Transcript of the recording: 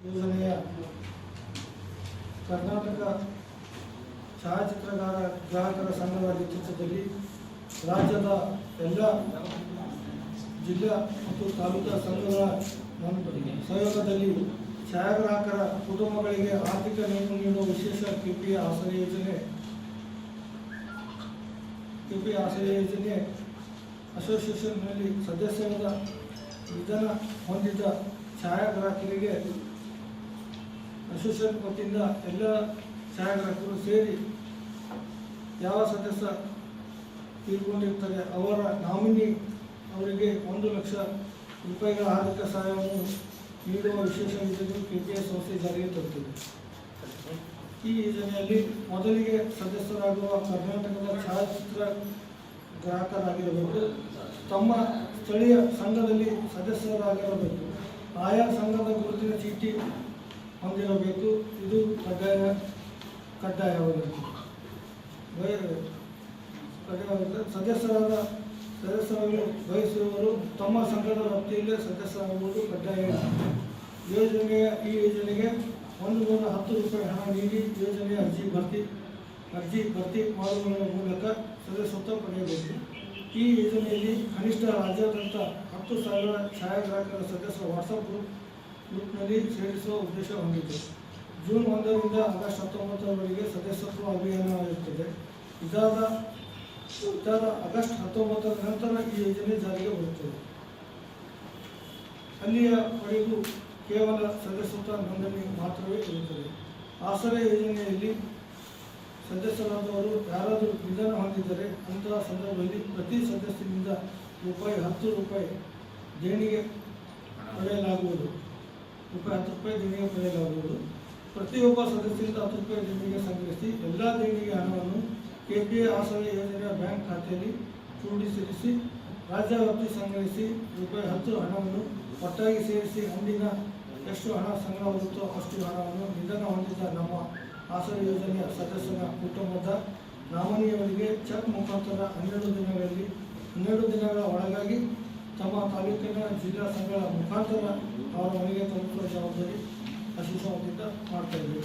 ಯೋಜನೆಯ ಕರ್ನಾಟಕ ಛಾಯಾಚಿತ್ರಗಾರ ಗ್ರಾಹಕರ ಸಂಘದ ನೇತೃತ್ವದಲ್ಲಿ ರಾಜ್ಯದ ಎಲ್ಲ ಜಿಲ್ಲಾ ಮತ್ತು ತಾಲೂಕಾ ಸಂಘಗಳ ಸಹಯೋಗದಲ್ಲಿ ಛಾಯಾಗ್ರಾಹಕರ ಕುಟುಂಬಗಳಿಗೆ ಆರ್ಥಿಕ ನೆರವು ನೀಡುವ ವಿಶೇಷ ಕೆಪಿಎ ಆಶ್ರಯ ಯೋಜನೆ ಅಸೋಸಿಯೇಷನ್ನಲ್ಲಿ ಸದಸ್ಯರಾದ ನಿಧನ ಹೊಂದಿದ ಛಾಯಾಗ್ರಾಹಕರಿಗೆ ಅಸೋಸಿಯೇಷನ್ ವತಿಯಿಂದ ಎಲ್ಲ ಛಾಯಾಗ್ರಾಹಕರು ಸೇರಿ ಯಾವ ಸದಸ್ಯ ತೀರ್ಕೊಂಡಿರ್ತಾರೆ ಅವರ ನಾಮಿನಿ ಅವರಿಗೆ 1 ಲಕ್ಷ ರೂಪಾಯಿಗಳ ಆರ್ಥಿಕ ಸಹಾಯವನ್ನು ನೀಡುವ ವಿಶೇಷ ಯೋಜನೆ ಕೆಪಿಎ ಸಂಸ್ಥೆ ಜಾರಿಗೆ ತರುತ್ತದೆ. ಈ ಯೋಜನೆಯಲ್ಲಿ ಮೊದಲಿಗೆ ಸದಸ್ಯರಾಗುವ ಕರ್ನಾಟಕದ ಛಾಯಾಚಿತ್ರ ಗ್ರಾಹಕರಾಗಿರಬೇಕು, ತಮ್ಮ ಸ್ಥಳೀಯ ಸಂಘದಲ್ಲಿ ಸದಸ್ಯರಾಗಿರಬೇಕು, ಆಯಾ ಸಂಘದ ಗುರುತಿನ ಚೀಟಿ ಹೊಂದಿರಬೇಕು. ಇದು ಕಡ್ಡಾಯವಾಗಿರುತ್ತದೆ. ಸದಸ್ಯರಾಗಲು ಬಯಸುವವರು ತಮ್ಮ ಸಂಘದ ವ್ಯಾಪ್ತಿಯಲ್ಲೇ ಸದಸ್ಯರಾಗುವುದು ಕಡ್ಡಾಯ. ಈ ಯೋಜನೆಗೆ 110 ರೂಪಾಯಿ ಹಣ ನೀಡಿ ಯೋಜನೆಯ ಅರ್ಜಿ ಭರ್ತಿ ಮಾಡುವ ಮೂಲಕ ಸದಸ್ಯತ್ವ ಪಡೆಯಬೇಕು. ಈ ಯೋಜನೆಯಲ್ಲಿ ಕನಿಷ್ಠ ರಾಜ್ಯಾದ್ಯಂತ 10,000 ಛಾಯಾಗ್ರಾಹಕರ ಸದಸ್ಯರ ವಾಟ್ಸಪ್ ಗ್ರೂಪ್ನಲ್ಲಿ ಸೇರಿಸುವ ಉದ್ದೇಶ ಹೊಂದಿದೆ. ಜೂನ್ 1 ರಿಂದ ಆಗಸ್ಟ್ 19ರವರೆಗೆ ಸದಸ್ಯತ್ವ ಅಭಿಯಾನ ಇರುತ್ತದೆ. ಇದಾದ ಆಗಸ್ಟ್ 19 ನಂತರ ಈ ಯೋಜನೆ ಜಾರಿಗೆ ಬರುತ್ತದೆ. ಅಲ್ಲಿಯವರೆಗೂ ಕೇವಲ ಸದಸ್ಯತ್ವ ನೋಂದಣಿ ಮಾತ್ರವೇ ಇರುತ್ತದೆ. ಆಸರೆ ಯೋಜನೆಯಲ್ಲಿ ಸದಸ್ಯರಾದವರು ಯಾರಾದರೂ ನಿಧನ ಹೊಂದಿದ್ದರೆ ಅಂತಹ ಸಂದರ್ಭದಲ್ಲಿ ಪ್ರತಿ ಸದಸ್ಯನಿಂದ ₹10 ದೇಣಿಗೆ ಪಡೆಯಲಾಗುವುದು. ಪ್ರತಿಯೊಬ್ಬ ಸದಸ್ಯರಿಂದ ₹10 ದೇಣಿಗೆ ಸಂಗ್ರಹಿಸಿ ಎಲ್ಲ ದೇಣಿಗೆ ಹಣವನ್ನು ಕೆಪಿಎ ಆಶ್ರಯ ಯೋಜನೆಯ ಬ್ಯಾಂಕ್ ಖಾತೆಯಲ್ಲಿ ಕ್ರೋಢೀಕರಿಸಿ ರಾಜ್ಯ ವ್ಯಾಪ್ತಿ ಸಂಗ್ರಹಿಸಿ ₹10 ಹಣವನ್ನು ಒಟ್ಟಾಗಿ ಸೇರಿಸಿ ಅಂದಿನ ಎಷ್ಟು ಹಣ ಸಂಗ್ರಹವಾಗುತ್ತೋ ಅಷ್ಟು ಹಣವನ್ನು ನಿಧನ ಹೊಂದಿದ ನಮ್ಮ ಆಶ್ರಯ ಯೋಜನೆಯ ಸದಸ್ಯನ ಕುಟುಂಬದ ನಾಮಿನಿಯವರಿಗೆ ಚೆಕ್ ಮುಖಾಂತರ 12 ದಿನಗಳ ಒಳಗಾಗಿ ತಮ್ಮ ತಾಲೂಕಿನ ಜಿಲ್ಲಾ ಸಂಘಗಳ ಮುಖಾಂತರ ಅವರ ಮನೆಗೆ ತಲುಪುವ ಜವಾಬ್ದಾರಿ ಅಸೋಸಿಯೇಷನ್ ವತಿಯಿಂದ ಮಾಡ್ತಾ ಇದ್ದೇವೆ.